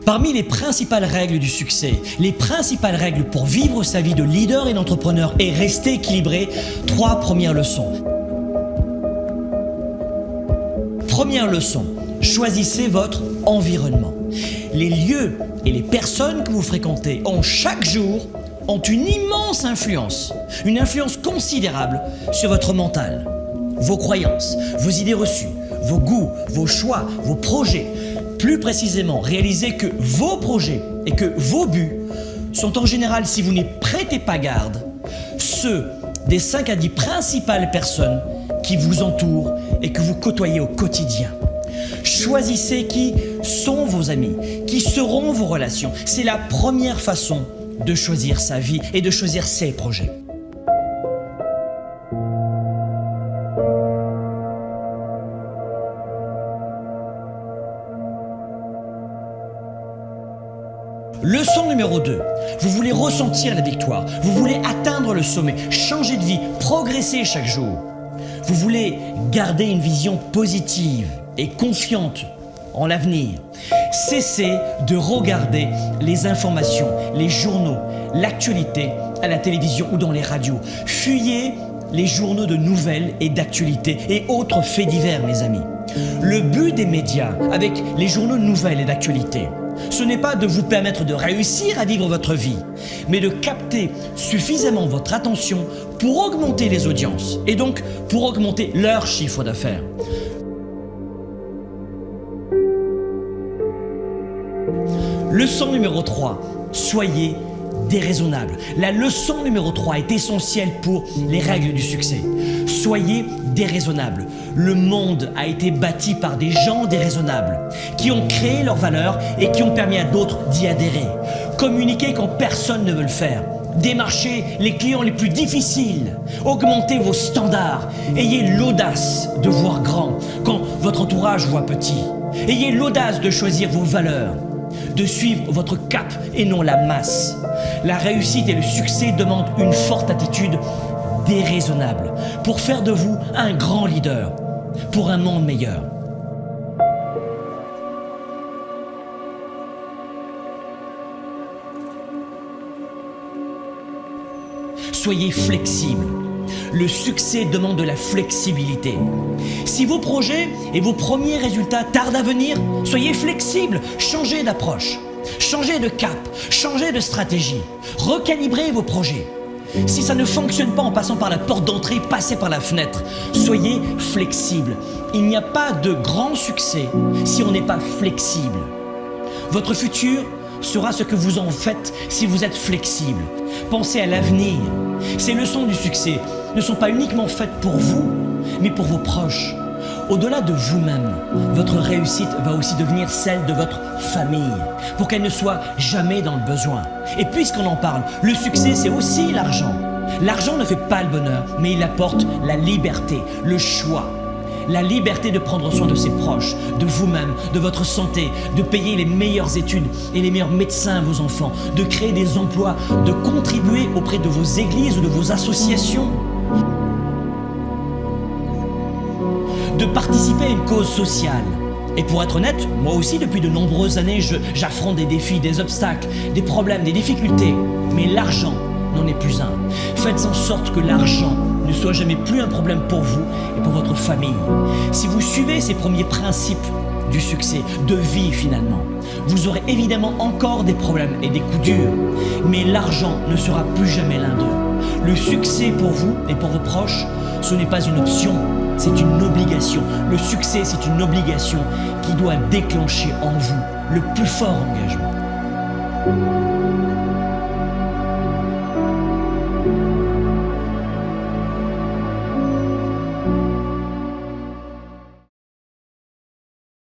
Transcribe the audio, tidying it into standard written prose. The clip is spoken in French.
Parmi les principales règles du succès, les principales règles pour vivre sa vie de leader et d'entrepreneur et rester équilibré, 3 premières leçons. Première leçon, choisissez votre environnement. Les lieux et les personnes que vous fréquentez chaque jour ont une immense influence, une influence considérable sur votre mental, vos croyances, vos idées reçues, vos goûts, vos choix, vos projets. Plus précisément, réalisez que vos projets et que vos buts sont en général, si vous n'y prêtez pas garde, ceux des 5 à 10 principales personnes qui vous entourent et que vous côtoyez au quotidien. Choisissez qui sont vos amis, qui seront vos relations. C'est la première façon de choisir sa vie et de choisir ses projets. Leçon numéro 2, vous voulez ressentir la victoire, vous voulez atteindre le sommet, changer de vie, progresser chaque jour. Vous voulez garder une vision positive et confiante en l'avenir. Cessez de regarder les informations, les journaux, l'actualité à la télévision ou dans les radios. Fuyez les journaux de nouvelles et d'actualité et autres faits divers, mes amis. Le but des médias avec les journaux de nouvelles et d'actualité, ce n'est pas de vous permettre de réussir à vivre votre vie, mais de capter suffisamment votre attention pour augmenter les audiences et donc pour augmenter leur chiffre d'affaires. Leçon numéro 3, soyez déraisonnable. La leçon numéro 3 est essentielle pour les règles du succès. Soyez déraisonnable. Le monde a été bâti par des gens déraisonnables qui ont créé leurs valeurs et qui ont permis à d'autres d'y adhérer. Communiquez quand personne ne veut le faire. Démarchez les clients les plus difficiles. Augmentez vos standards. Ayez l'audace de voir grand quand votre entourage voit petit. Ayez l'audace de choisir vos valeurs, de suivre votre cap et non la masse. La réussite et le succès demandent une forte attitude déraisonnable pour faire de vous un grand leader pour un monde meilleur. Soyez flexible. Le succès demande de la flexibilité. Si vos projets et vos premiers résultats tardent à venir, soyez flexible, changez d'approche, changez de cap, changez de stratégie, recalibrez vos projets. Si ça ne fonctionne pas en passant par la porte d'entrée, passez par la fenêtre. Soyez flexible. Il n'y a pas de grand succès si on n'est pas flexible. Votre futur sera ce que vous en faites si vous êtes flexible. Pensez à l'avenir. Ces leçons du succès ne sont pas uniquement faites pour vous, mais pour vos proches. Au-delà de vous-même, votre réussite va aussi devenir celle de votre famille, pour qu'elle ne soit jamais dans le besoin. Et puisqu'on en parle, le succès, c'est aussi l'argent. L'argent ne fait pas le bonheur, mais il apporte la liberté, le choix. La liberté de prendre soin de ses proches, de vous-même, de votre santé, de payer les meilleures études et les meilleurs médecins à vos enfants, de créer des emplois, de contribuer auprès de vos églises ou de vos associations, de participer à une cause sociale. Et pour être honnête, moi aussi depuis de nombreuses années, j'affronte des défis, des obstacles, des problèmes, des difficultés. Mais l'argent n'en est plus un. Faites en sorte que l'argent ne soit jamais plus un problème pour vous et pour votre famille. Si vous suivez ces premiers principes du succès, de vie finalement, vous aurez évidemment encore des problèmes et des coups durs, mais l'argent ne sera plus jamais l'un d'eux. Le succès pour vous et pour vos proches, ce n'est pas une option, c'est une obligation. Le succès, c'est une obligation qui doit déclencher en vous le plus fort engagement.